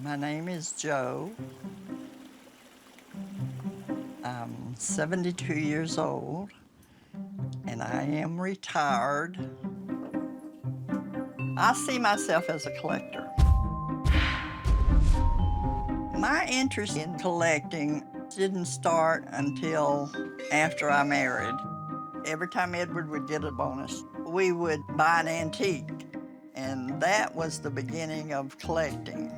My name is Joe. I'm 72 years old, and I am retired. I see myself as a collector. My interest in collecting didn't start until after I married. Every time Edward would get a bonus, we would buy an antique, and that was the beginning of collecting.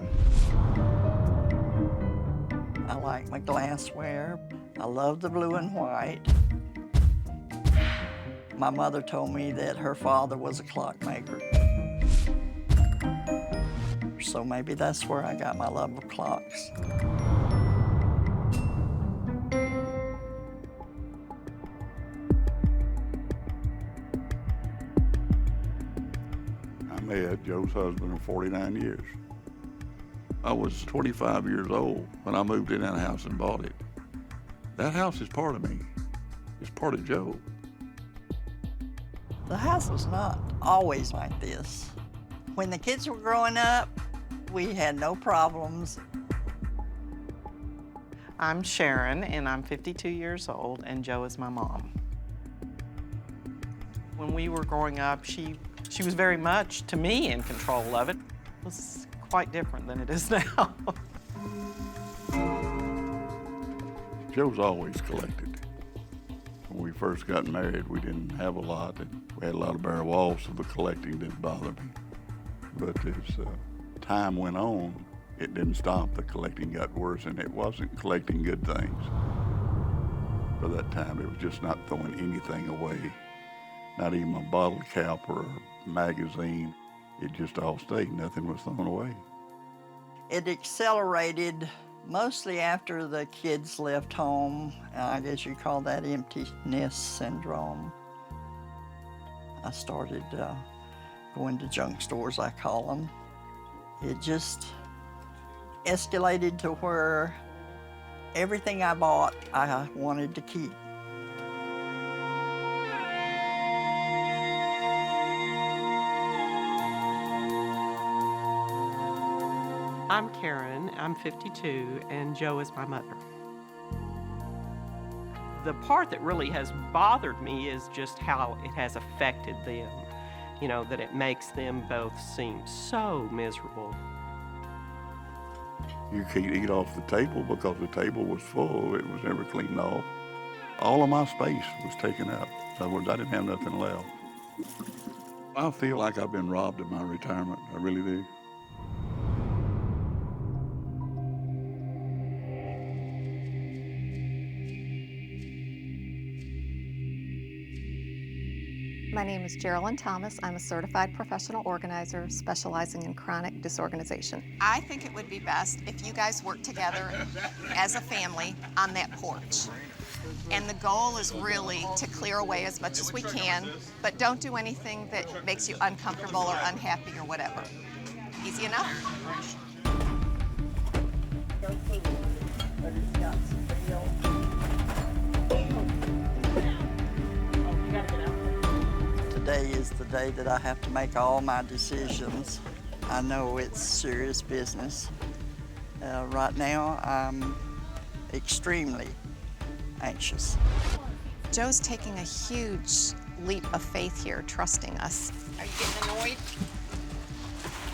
I like my glassware. I love the blue and white. My mother told me that her father was a clockmaker. So maybe that's where I got my love of clocks. I met Joe's husband for 49 years. I was 25 years old when I moved in that house and bought it. That house is part of me. It's part of Joe. The house was not always like this. When the kids were growing up, we had no problems. I'm Sharon, and I'm 52 years old, and Joe is my mom. When we were growing up, she was very much, to me, in control of it. It was quite different than it is now. Joe's always collected. When we first got married, we didn't have a lot, and we had a lot of bare walls, so the collecting didn't bother me. But as time went on, it didn't stop. The collecting got worse, and it wasn't collecting good things. By that time, it was just not throwing anything away, not even a bottle cap or a magazine. It just all stayed. Nothing was thrown away. It accelerated mostly after the kids left home. I guess you call that emptiness syndrome. I started going to junk stores, I call them. It just escalated to where everything I bought, I wanted to keep. I'm Karen, I'm 52, and Joe is my mother. The part that really has bothered me is just how it has affected them. You know, that it makes them both seem so miserable. You can't eat off the table because the table was full. It was never cleaned off. All of my space was taken up. In other words, I didn't have nothing left. I feel like I've been robbed of my retirement. I really do. My name is Geraldine Thomas. I'm a certified professional organizer specializing in chronic disorganization. I think it would be best if you guys work together as a family on that porch. And the goal is really to clear away as much as we can, but don't do anything that makes you uncomfortable or unhappy or whatever. Easy enough? Today is the day that I have to make all my decisions. I know it's serious business. Right now, I'm extremely anxious. Joe's taking a huge leap of faith here, trusting us. Are you getting annoyed?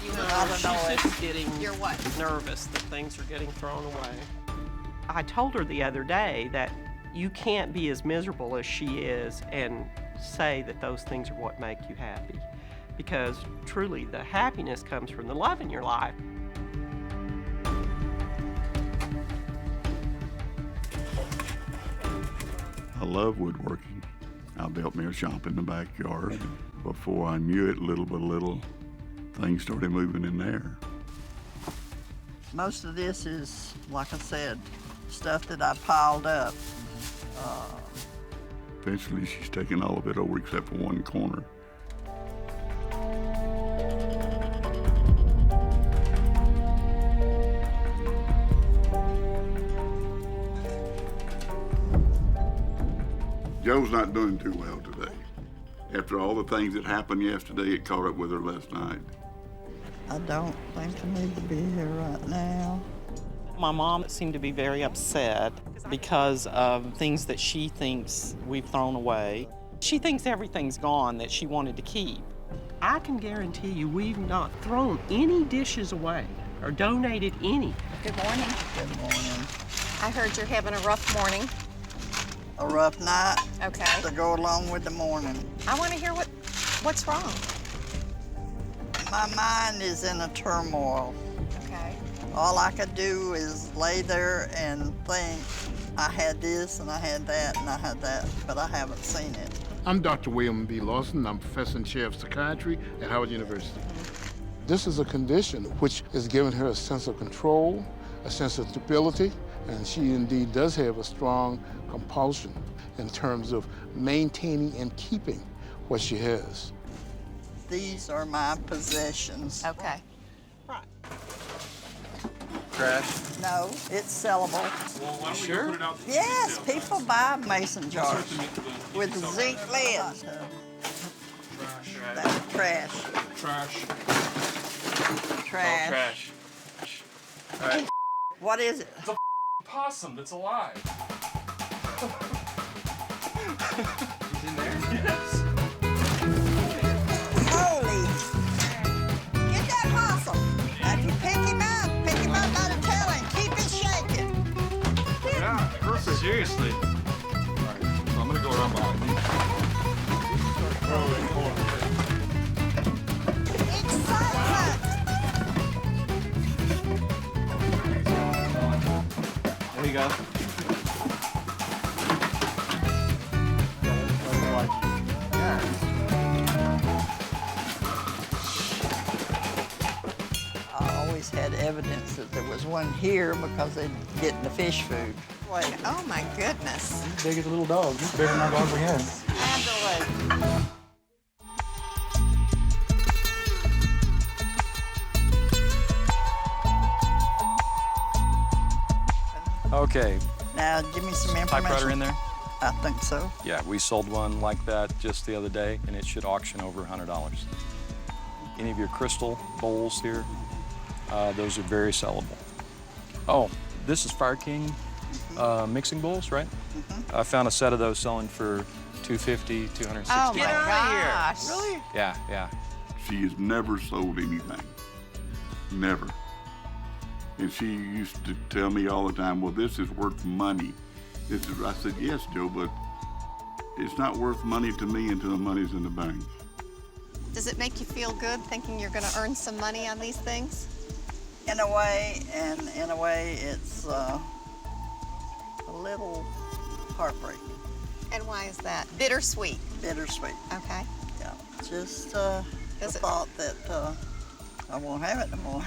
You She's just getting You're what? nervous that things are getting thrown away. I told her the other day that you can't be as miserable as she is and say that those things are what make you happy. Because truly, the happiness comes from the love in your life. I love woodworking. I built me a shop in the backyard. Before I knew it, little by little, things started moving in there. Most of this is, like I said, stuff that I piled up. Eventually, she's taken all of it over except for one corner. Joe's not doing too well today. After all the things that happened yesterday, it caught up with her last night. I don't think I need to be here right now. My mom seemed to be very upset because of things that she thinks we've thrown away. She thinks everything's gone that she wanted to keep. I can guarantee you we've not thrown any dishes away or donated any. Good morning. Good morning. I heard you're having a rough morning. A rough night Okay. to go along with the morning. I want to hear what's wrong. My mind is in a turmoil. Okay. All I could do is lay there and think, I had this and I had that and I had that, but I haven't seen it. I'm Dr. William B. Lawson. I'm professor and chair of psychiatry at Howard University. This is a condition which has given her a sense of control, a sense of stability, and she indeed does have a strong compulsion in terms of maintaining and keeping what she has. These are my possessions. Okay. Right. Trash? No, it's sellable. Well, why don't we put it out to Yes, retail? people buy mason jars with Sell zinc that. lids. Trash. That's trash. Trash. Trash. Oh, trash. All right. What is it? It's a possum that's alive. He's in there? Yes. Holy. Get that possum. Now, if you pick him up by the tail and keep it shaking. Yeah, perfect. Seriously. All right, so I'm gonna go around behind you. Excitement. There you go. I always had evidence that there was one here because they'd get the fish food. Boy, oh my goodness. Big as a little dog. He's bigger than our dog we have. Fabulous. Okay, Now, give me some information. typewriter in there? I think so. Yeah, we sold one like that just the other day, and it should auction over $100. Any of your crystal bowls here, those are very sellable. Oh, this is Fire King mixing bowls, right? I found a set of those selling for $250, $260. Oh my Get out of here. gosh. Really? Yeah. She has never sold anything. Never. And she used to tell me all the time, well, this is worth money. I said, yes, Joe, but it's not worth money to me until the money's in the bank. Does it make you feel good thinking you're going to earn some money on these things? In a way, and in a way, it's a little heartbreaking, And why is that? Bittersweet. bittersweet. Okay. Yeah, just the Does it- thought that I won't have it no more.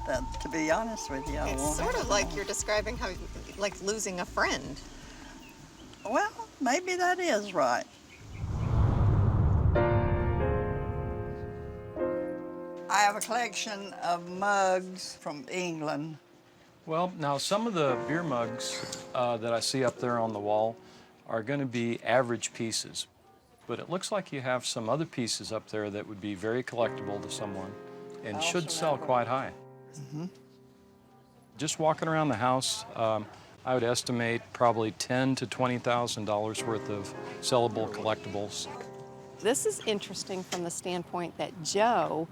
That, to be honest with you, I It's won't sort have of it like no more. you're describing how, like losing a friend. Well, maybe that is right. I have a collection of mugs from England. Well, now some of the beer mugs that I see up there on the wall are going to be average pieces. But it looks like you have some other pieces up there that would be very collectible to someone and I should also sell have a- quite high. Just walking around the house, I would estimate probably $10,000 to $20,000 worth of sellable collectibles. This is interesting from the standpoint that Jo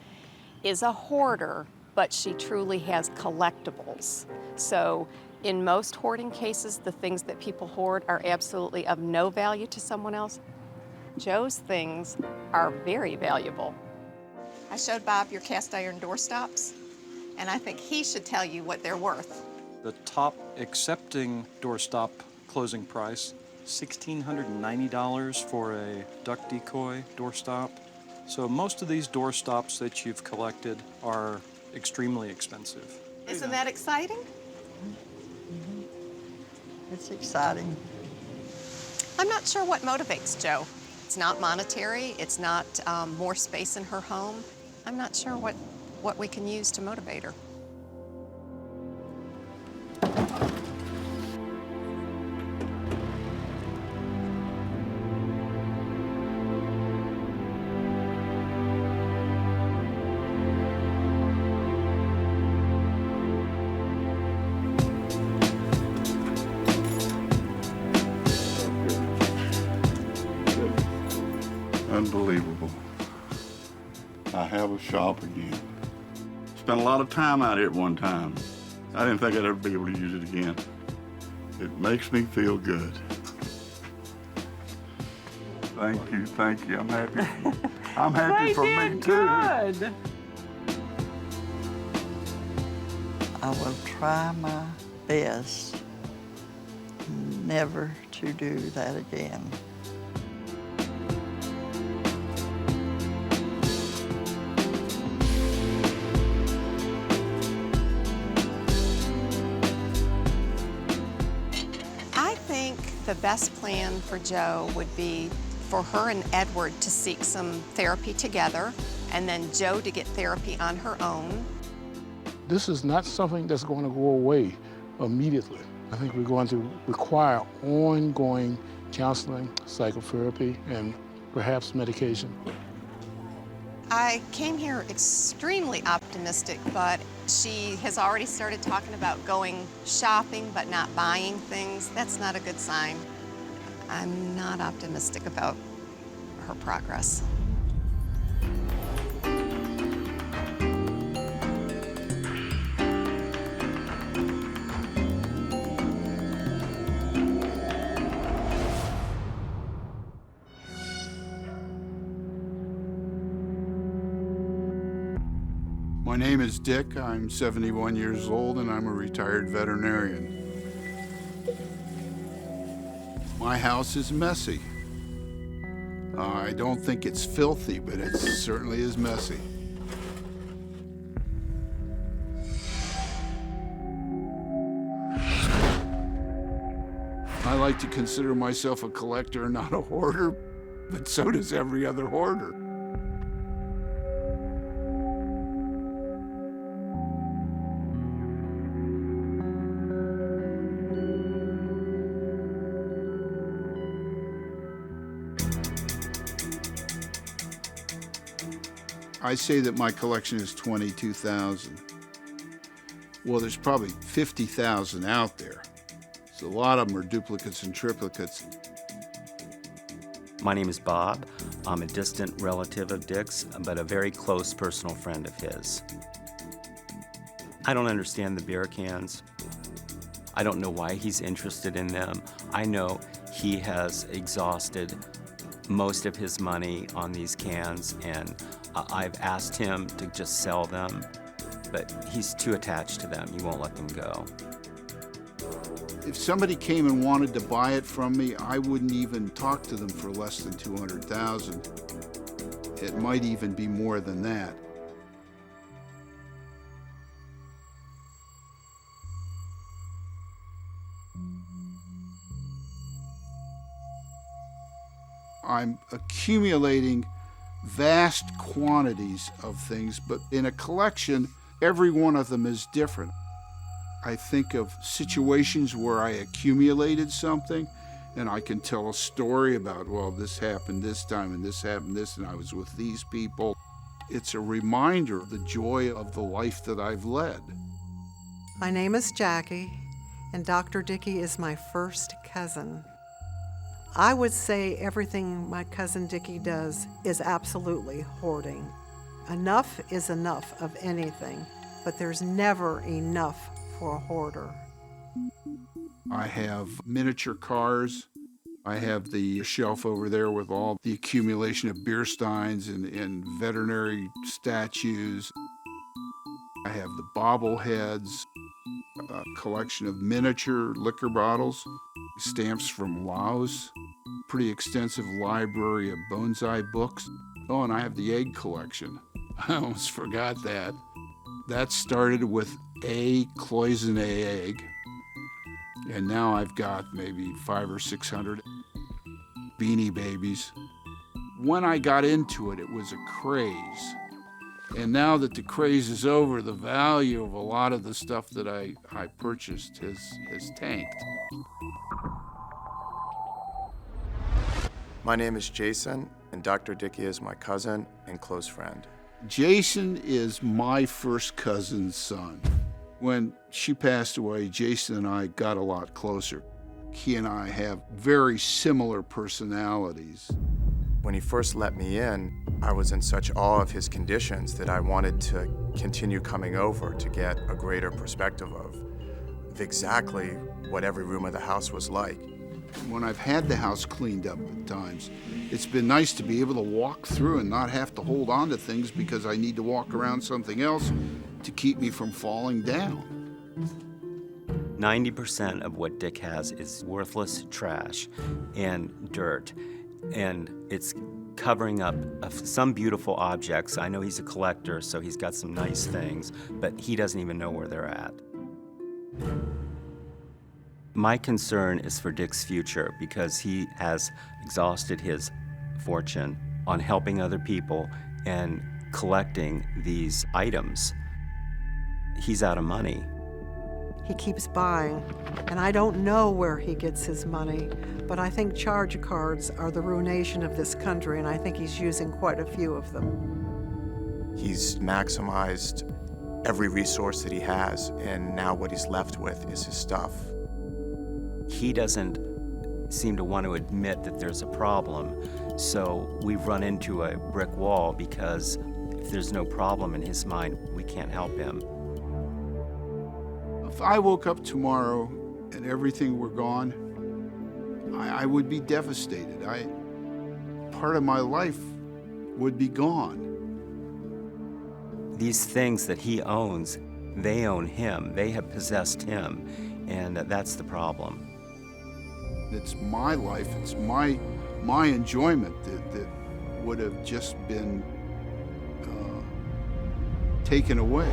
is a hoarder, but she truly has collectibles. So in most hoarding cases, the things that people hoard are absolutely of no value to someone else. Jo's things are very valuable. I showed Bob your cast iron doorstops, and I think he should tell you what they're worth. The top accepting doorstop closing price, $1,690 for a duck decoy doorstop. So most of these doorstops that you've collected are extremely expensive. Isn't that exciting? It's exciting. I'm not sure what motivates Jo. It's not monetary. It's not more space in her home. I'm not sure what we can use to motivate her. Unbelievable. I have a shop again. Spent a lot of time out here at one time. I didn't think I'd ever be able to use it again. It makes me feel good. Thank you, thank you. I'm happy. I'm happy for me too. Good. I will try my best never to do that again. I think the best plan for Joe would be for her and Edward to seek some therapy together, and then Joe to get therapy on her own. This is not something that's going to go away immediately. I think we're going to require ongoing counseling, psychotherapy, and perhaps medication. I came here extremely optimistic, but she has already started talking about going shopping but not buying things. That's not a good sign. I'm not optimistic about her progress. My name is Dick. I'm 71 years old and I'm a retired veterinarian. My house is messy. I don't think it's filthy, but it certainly is messy. I like to consider myself a collector and not a hoarder, but so does every other hoarder. I say that my collection is 22,000. Well, there's probably 50,000 out there. So a lot of them are duplicates and triplicates. My name is Bob. I'm a distant relative of Dick's, but a very close personal friend of his. I don't understand the beer cans. I don't know why he's interested in them. I know he has exhausted most of his money on these cans, and I've asked him to just sell them, but he's too attached to them. He won't let them go. If somebody came and wanted to buy it from me, I wouldn't even talk to them for less than 200,000. It might even be more than that. I'm accumulating vast quantities of things, but in a collection, every one of them is different. I think of situations where I accumulated something and I can tell a story about, well, this happened this time and this happened this and I was with these people. It's a reminder of the joy of the life that I've led. My name is Jackie, and Dr. Dickey is my first cousin. I would say everything my cousin Dickey does is absolutely hoarding. Enough is enough of anything, but there's never enough for a hoarder. I have miniature cars. I have the shelf over there with all the accumulation of beer steins and veterinary statues. I have the bobbleheads, a collection of miniature liquor bottles, stamps from Laos, pretty extensive library of bonsai books. Oh, and I have the egg collection. I almost forgot that. That started with a cloisonné egg, and now I've got maybe 500 or 600 Beanie Babies. When I got into it, it was a craze. And now that the craze is over, the value of a lot of the stuff that I purchased has tanked. My name is Jason, and Dr. Dickey is my cousin and close friend. Jason is my first cousin's son. When she passed away, Jason and I got a lot closer. He and I have very similar personalities. When he first let me in, I was in such awe of his conditions that I wanted to continue coming over to get a greater perspective of exactly what every room of the house was like. When I've had the house cleaned up at times, it's been nice to be able to walk through and not have to hold on to things because I need to walk around something else to keep me from falling down. 90% of what Dick has is worthless trash and dirt, and it's covering up of some beautiful objects. I know he's a collector, so he's got some nice things, but he doesn't even know where they're at. My concern is for Dick's future because he has exhausted his fortune on helping other people and collecting these items. He's out of money. He keeps buying, and I don't know where he gets his money, but I think charge cards are the ruination of this country, and I think he's using quite a few of them. He's maximized every resource that he has, and now what he's left with is his stuff. He doesn't seem to want to admit that there's a problem, so we've run into a brick wall because if there's no problem in his mind, we can't help him. If I woke up tomorrow and everything were gone, I would be devastated. Part of my life would be gone. These things that he owns, they own him. They have possessed him, and that's the problem. It's my life, it's my enjoyment that would have just been taken away.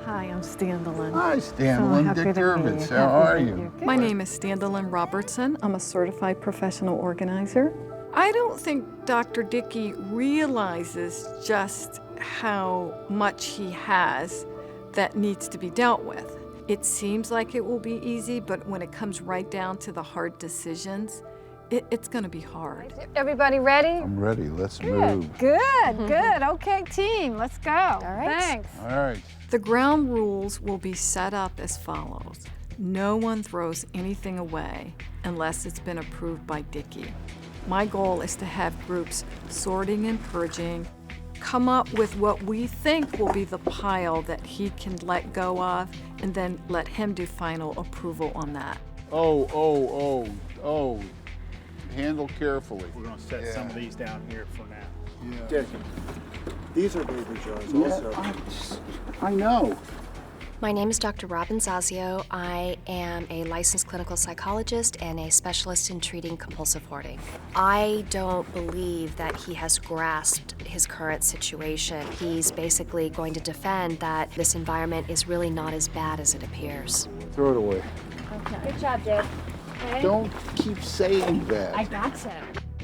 Hi, I'm Standalyn. Hi, Standalyn. Dick Durbitz. How are you? My name is Standalyn Robertson. I'm a certified professional organizer. I don't think Dr. Dickey realizes just how much he has that needs to be dealt with. It seems like it will be easy, but when it comes right down to the hard decisions, it's going to be hard. Everybody ready? I'm ready. Let's move. Good, good. Okay, team, let's go. All right. Thanks. All right. The ground rules will be set up as follows. No one throws anything away unless it's been approved by Dickey. My goal is to have groups sorting and purging, come up with what we think will be the pile that he can let go of, and then let him do final approval on that. Oh. Handle carefully. We're going to set some of these down here for now. Yeah. Dick, these are baby jars also. I know. My name is Dr. Robin Zazio. I am a licensed clinical psychologist and a specialist in treating compulsive hoarding. I don't believe that he has grasped his current situation. He's basically going to defend that this environment is really not as bad as it appears. Throw it away. Okay. Good job, Dick. Okay. Don't keep saying that. I gotcha.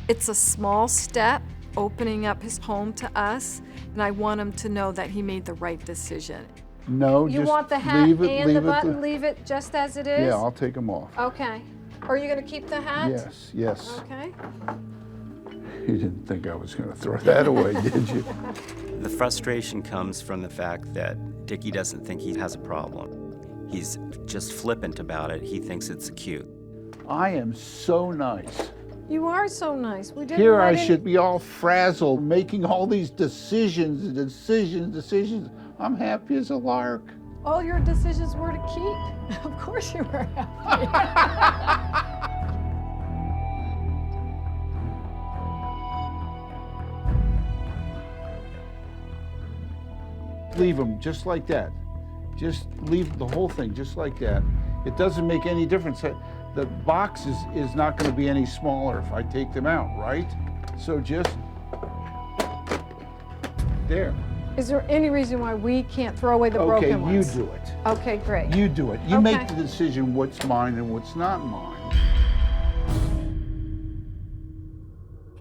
It's a small step, opening up his home to us, and I want him to know that he made the right decision. No, You just want the hat leave it, and leave the it button, leave it just as it is? Yeah, I'll take them off. Okay. Are you going to keep the hat? Yes. Okay. You didn't think I was going to throw that away, did you? The frustration comes from the fact that Dickey doesn't think he has a problem. He's just flippant about it. He thinks it's cute. I am so nice. You are so nice. We didn't Here let I any- should be all frazzled, making all these decisions. I'm happy as a lark. All your decisions were to keep. Of course you were happy. Leave them just like that. Just leave the whole thing just like that. It doesn't make any difference. The box is not going to be any smaller if I take them out, right? So just there. Is there any reason why we can't throw away the broken ones? Okay, you do it. Okay, great. You do it. You Okay. make the decision what's mine and what's not mine.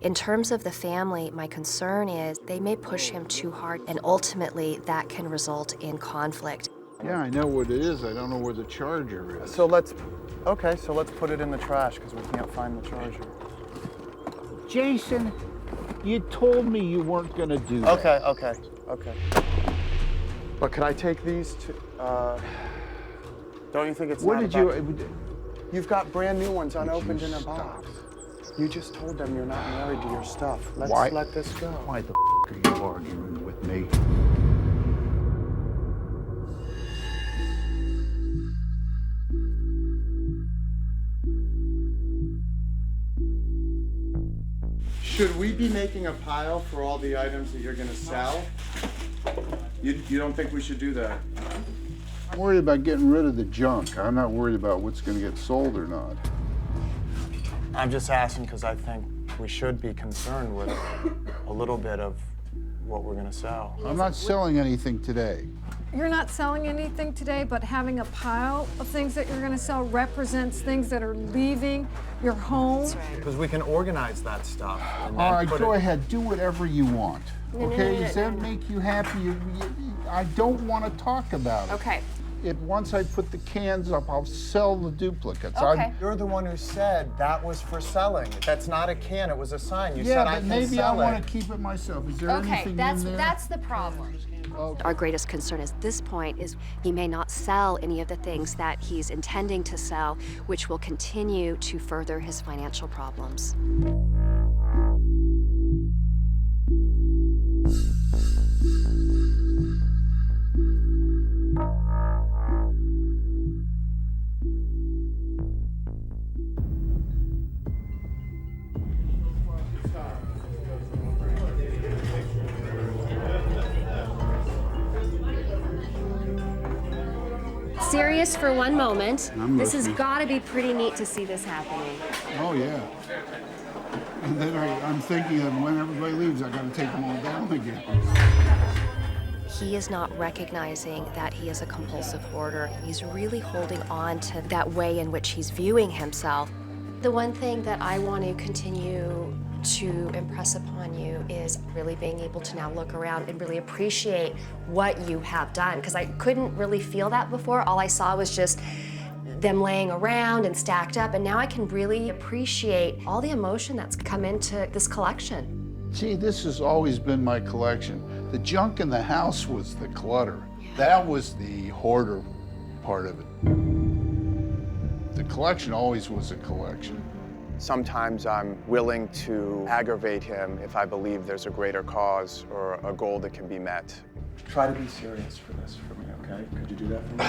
In terms of the family, my concern is they may push him too hard, and ultimately that can result in conflict. Yeah, I know what it is. I don't know where the charger is. So let's put it in the trash because we can't find the charger. Jason, You told me you weren't gonna do that. Okay. But could I take these to, don't you think it's What not did about... You've got brand new ones unopened in a box. You just told them you're not married to your stuff. Let's let this go. Why the are you arguing with me? Should we be making a pile for all the items that you're gonna sell? You don't think we should do that? I'm worried about getting rid of the junk. I'm not worried about what's going to get sold or not. I'm just asking because I think we should be concerned with a little bit of what we're gonna sell. I'm not selling anything today. You're not selling anything today, but having a pile of things that you're going to sell represents things that are leaving your home. Because we can organize that stuff. And All right, put go it... ahead, do whatever you want. Okay, does that make you happy? I don't want to talk about it. Okay. Once I put the cans up, I'll sell the duplicates. Okay. You're the one who said that was for selling. That's not a can, it was a sign. You Yeah, said but I can maybe I sell want it. to keep it myself. Is there Okay, anything in there? that's the problem. Our greatest concern at this point is he may not sell any of the things that he's intending to sell, which will continue to further his financial problems. Serious for one moment. This has got to be pretty neat to see this happening. Oh, yeah. And then I'm thinking that when everybody leaves, I got to take them all down again. He is not recognizing that he is a compulsive hoarder. He's really holding on to that way in which he's viewing himself. The one thing that I want to continue to impress upon you is really being able to now look around and really appreciate what you have done, because I couldn't really feel that before. All I saw was just them laying around and stacked up, and now I can really appreciate all the emotion that's come into this collection. See, this has always been my collection. The junk in the house was the clutter. That was the hoarder part of it. The collection always was a collection. Sometimes I'm willing to aggravate him if I believe there's a greater cause or a goal that can be met. Try to be serious for this for me, okay? Could you do that for me?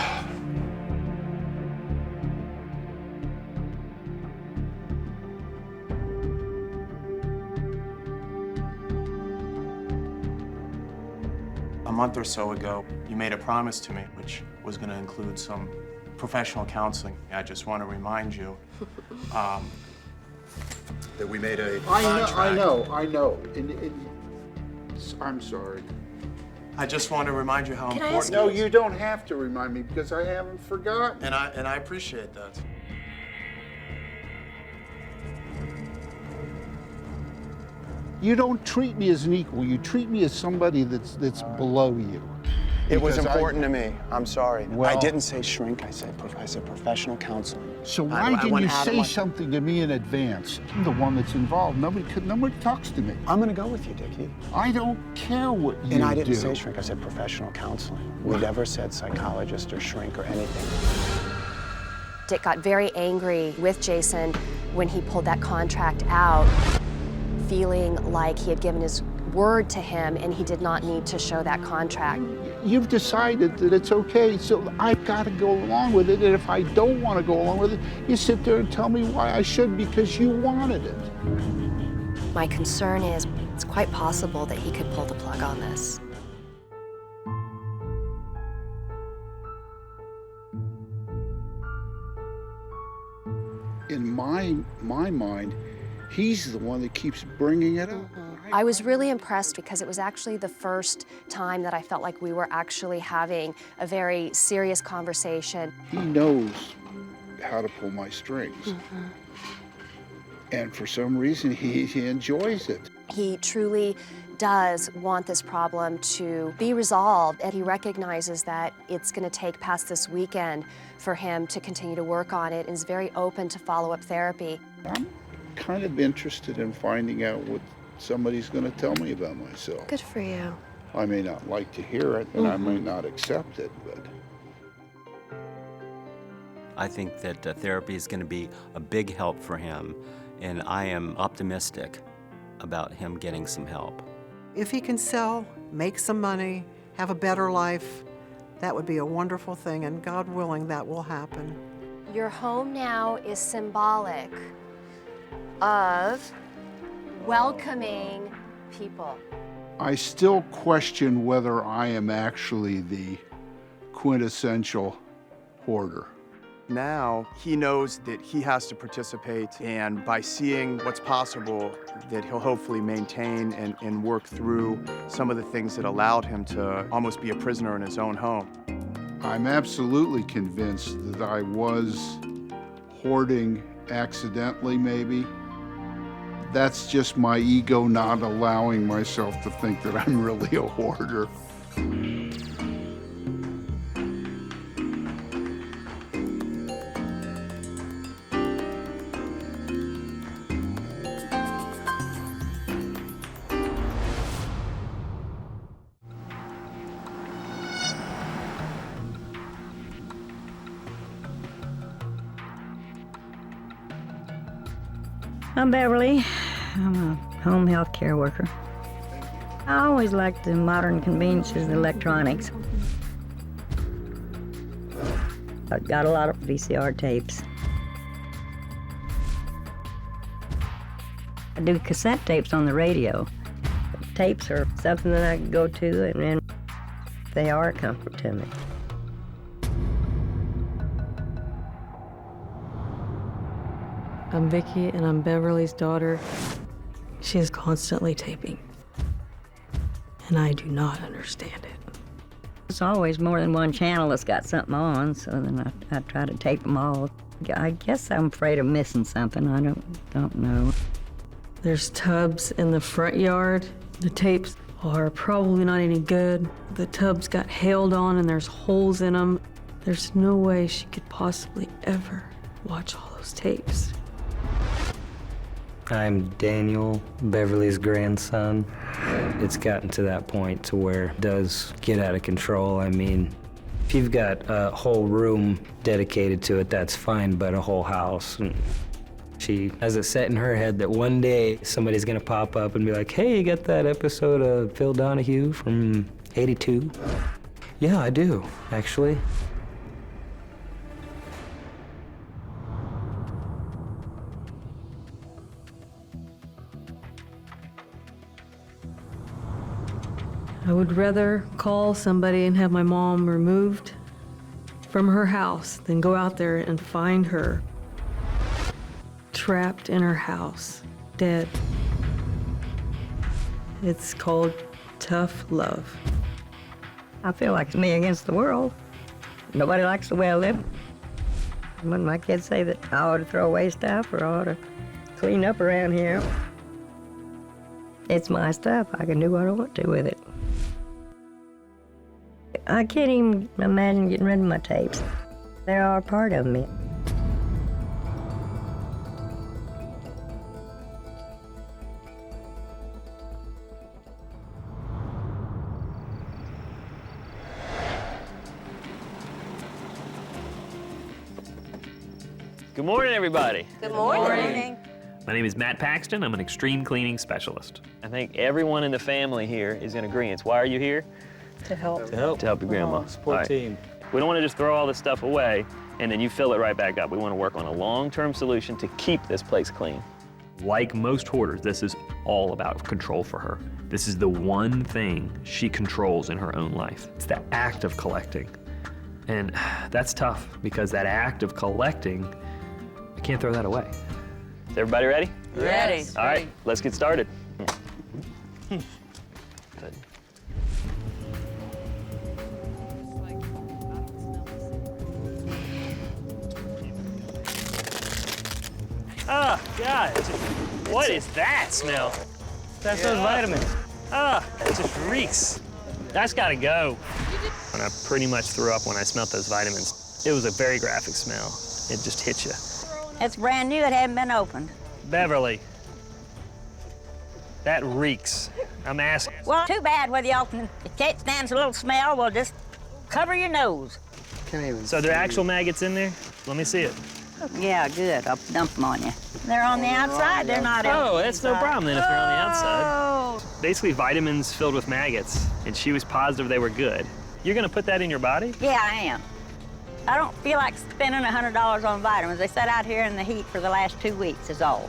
A month or so ago, you made a promise to me, which was going to include some professional counseling. I just want to remind you that we made a contract. I know. I'm sorry. I just want to remind you how important No, it is. you don't have to remind me because I haven't forgotten. And I appreciate that. You don't treat me as an equal. You treat me as somebody that's below you. It was Because important to me. I'm sorry. I Well- didn't say shrink. I said professional counseling. So I why didn't went you out of say my- something to me in advance? I'm the one that's involved. Nobody talks to me. I'm going to go with you, Dickie. I don't care what you do. And I didn't say shrink. I said professional counseling. We never said psychologist or shrink or anything. Dick got very angry with Jason when he pulled that contract out, feeling like he had given his word to him and he did not need to show that contract. You've decided that it's okay, so I've got to go along with it. And if I don't want to go along with it, you sit there and tell me why I should because you wanted it. My concern is it's quite possible that he could pull the plug on this. In my mind, he's the one that keeps bringing it up. I was really impressed because it was actually the first time that I felt like we were actually having a very serious conversation. He knows how to pull my strings. And for some reason, he enjoys it. He truly does want this problem to be resolved, and he recognizes that it's going to take past this weekend for him to continue to work on it and is very open to follow-up therapy. I'm kind of interested in finding out somebody's going to tell me about myself. Good for you. I may not like to hear it, and I may not accept it, but I think that therapy is going to be a big help for him, and I am optimistic about him getting some help. If he can sell, make some money, have a better life, that would be a wonderful thing, and God willing, that will happen. Your home now is symbolic of welcoming people. I still question whether I am actually the quintessential hoarder. Now he knows that he has to participate, and by seeing what's possible, that he'll hopefully maintain and work through some of the things that allowed him to almost be a prisoner in his own home. I'm absolutely convinced that I was hoarding accidentally, maybe. That's just my ego not allowing myself to think that I'm really a hoarder. I'm Beverly. I'm a home health care worker. I always liked the modern conveniences, the electronics. I've got a lot of VCR tapes. I do cassette tapes on the radio. Tapes are something that I can go to, and they are a comfort to me. I'm Vicky, and I'm Beverly's daughter. She is constantly taping, and I do not understand it. There's always more than one channel that's got something on, so then I try to tape them all. I guess I'm afraid of missing something. I don't know. There's tubs in the front yard. The tapes are probably not any good. The tubs got hailed on, and there's holes in them. There's no way she could possibly ever watch all those tapes. I'm Daniel, Beverly's grandson. It's gotten to that point to where it does get out of control. I mean, if you've got a whole room dedicated to it, that's fine, but a whole house. She has it set in her head that one day somebody's gonna pop up and be like, hey, you got that episode of Phil Donahue from '82? Yeah, I do, actually. I would rather call somebody and have my mom removed from her house than go out there and find her trapped in her house, dead. It's called tough love. I feel like it's me against the world. Nobody likes the way I live. When my kids say that I ought to throw away stuff or I ought to clean up around here, it's my stuff. I can do what I want to with it. I can't even imagine getting rid of my tapes. They are a part of me. Good morning, everybody. Good morning. My name is Matt Paxton. I'm an extreme cleaning specialist. I think everyone in the family here is in agreement. Why are you here? To help. To help your grandma. Support All right. team. We don't want to just throw all this stuff away and then you fill it right back up. We want to work on a long-term solution to keep this place clean. Like most hoarders, this is all about control for her. This is the one thing she controls in her own life. It's the act of collecting. And that's tough because that act of collecting, I can't throw that away. Is everybody ready? Ready. All right, let's get started. Good. Oh, God, what is that smell? That's those vitamins. Ah, it just reeks. That's gotta go. And I pretty much threw up when I smelled those vitamins. It was a very graphic smell. It just hit you. It's brand new. It hadn't been opened. Beverly. That reeks. I'm asking. Well, too bad whether y'all can't stand a little smell. Well, just cover your nose. So there are actual maggots in there? Let me see it. Yeah, good. I'll dump them on you. They're on the outside. They're not in Oh, that's no problem then if they're on the outside. Oh. Basically vitamins filled with maggots, and she was positive they were good. You're gonna put that in your body? Yeah, I am. I don't feel like spending $100 on vitamins. They sat out here in the heat for the last 2 weeks is all.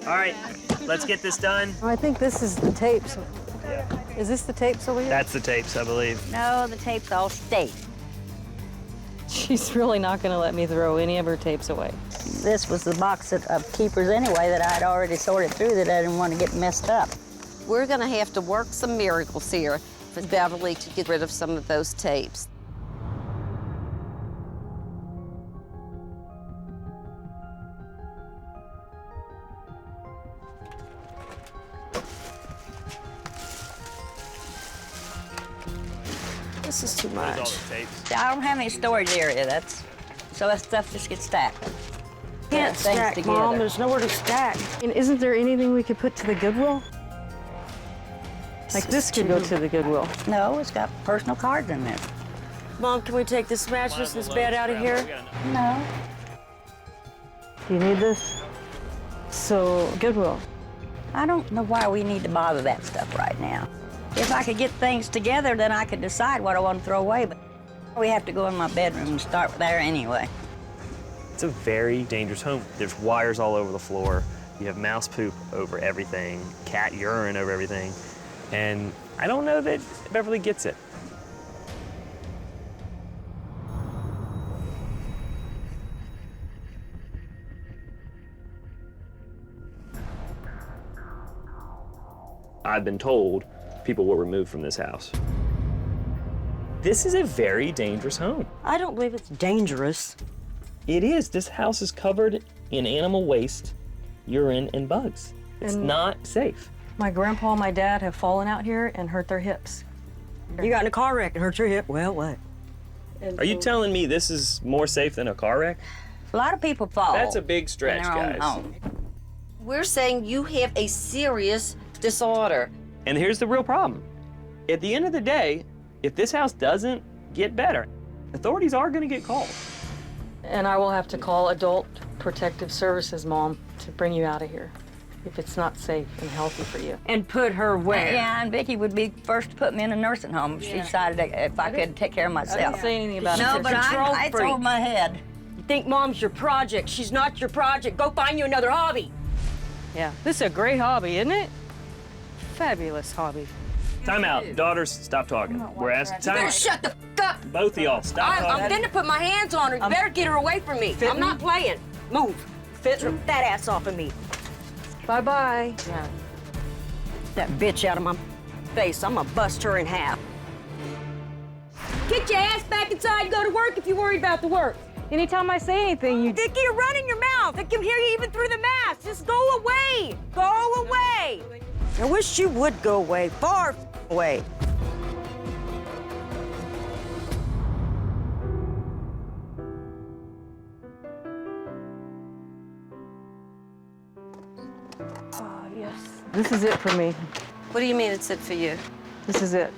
All right, let's get this done. I think this is the tapes. Is this the tapes over here? That's the tapes, I believe. No, the tapes all stay. She's really not going to let me throw any of her tapes away. This was the box of keepers anyway that I had already sorted through that I didn't want to get messed up. We're going to have to work some miracles here for Beverly to get rid of some of those tapes. This is too much. I don't have any storage area. So that stuff just gets stacked. Can't stack, Mom. There's nowhere to stack. And isn't there anything we could put to the Goodwill? Like this could go to the Goodwill. No, it's got personal cards in there. Mom, can we take this mattress, this bed out of here? No. Do you need this? So, Goodwill. I don't know why we need to bother that stuff right now. If I could get things together, then I could decide what I want to throw away, but we have to go in my bedroom and start there anyway. It's a very dangerous home. There's wires all over the floor. You have mouse poop over everything, cat urine over everything, and I don't know that Beverly gets it. I've been told people were removed from this house. This is a very dangerous home. I don't believe it's dangerous. It is. This house is covered in animal waste, urine, and bugs. It's not safe. My grandpa and my dad have fallen out here and hurt their hips. You got in a car wreck and hurt your hip. Well, what? Are you telling me this is more safe than a car wreck? A lot of people fall. That's a big stretch, in their own guys. home. We're saying you have a serious disorder. And here's the real problem. At the end of the day, if this house doesn't get better, authorities are going to get called. And I will have to call Adult Protective Services, Mom, to bring you out of here if it's not safe and healthy for you. And put her where? Yeah, and Vicki would be first to put me in a nursing home if she decided if I could take care of myself. I didn't say anything about it. No, but it's over my head. You think Mom's your project. She's not your project. Go find you another hobby. Yeah, this is a great hobby, isn't it? Fabulous hobby. Time out. Daughters, stop talking. We're asking You time better out. shut the f up. Both of y'all, stop talking. I'm finna put my hands on her. You better get her away from me. I'm not playing. Move. Fit her fat ass off of me. Bye-bye. Yeah. That bitch out of my face. I'm gonna bust her in half. Get your ass back inside and go to work if you're worried about the work. Anytime I say anything, you... Vicki, you're running your mouth. I can hear you even through the mask. Just go away. Go away. I wish you would go away. Far away. Oh, yes. This is it for me. What do you mean it's it for you? This is it.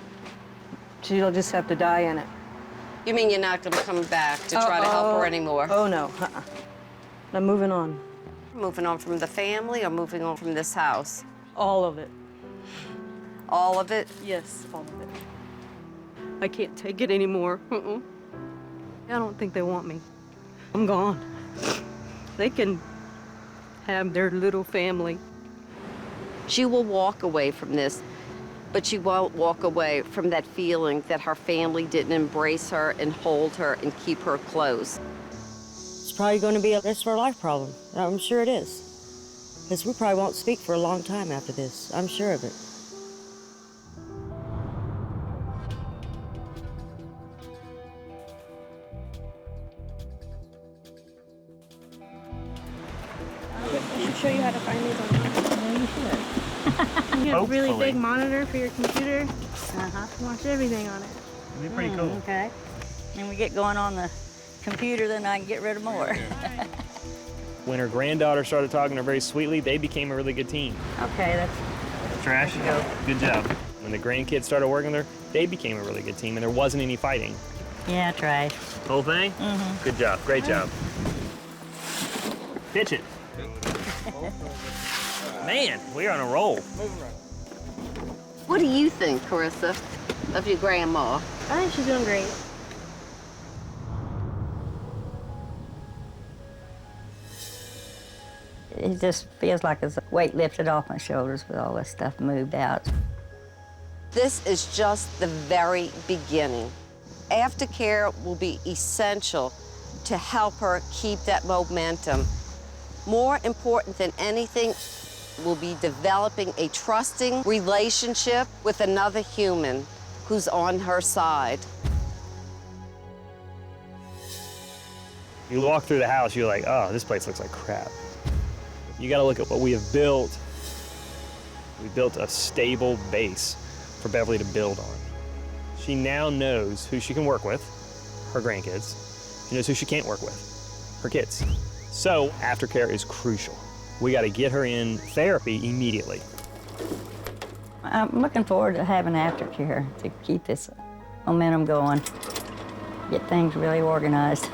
She'll just have to die in it. You mean you're not going to come back to try to help her anymore? Oh, no. I'm moving on. Moving on from the family or moving on from this house? All of it. All of it? Yes, all of it. I can't take it anymore. I don't think they want me. I'm gone. They can have their little family. She will walk away from this, but she won't walk away from that feeling that her family didn't embrace her and hold her and keep her close. It's probably going to be a rest of our life problem. I'm sure it is. Because we probably won't speak for a long time after this. I'm sure of it. I should show you how to find these online. Yeah, you should. You have a really Hopefully. big monitor for your computer. Watch everything on it. It'd be pretty cool. Okay. And we get going on the computer, then I can get rid of more. When her granddaughter started talking to her very sweetly, they became a really good team. Okay, that's Trash? Go. Good job. When the grandkids started working with her, they became a really good team, and there wasn't any fighting. Yeah, trash. Whole thing? Mm-hmm. Good job. Great job. Pitch it. Man, we're on a roll. What do you think, Carissa, of your grandma? I think she's doing great. It just feels like it's a weight lifted off my shoulders with all this stuff moved out. This is just the very beginning. Aftercare will be essential to help her keep that momentum. More important than anything will be developing a trusting relationship with another human who's on her side. You walk through the house, you're like, oh, this place looks like crap. You gotta look at what we have built. We built a stable base for Beverly to build on. She now knows who she can work with, her grandkids. She knows who she can't work with, her kids. So aftercare is crucial. We gotta get her in therapy immediately. I'm looking forward to having aftercare to keep this momentum going, get things really organized.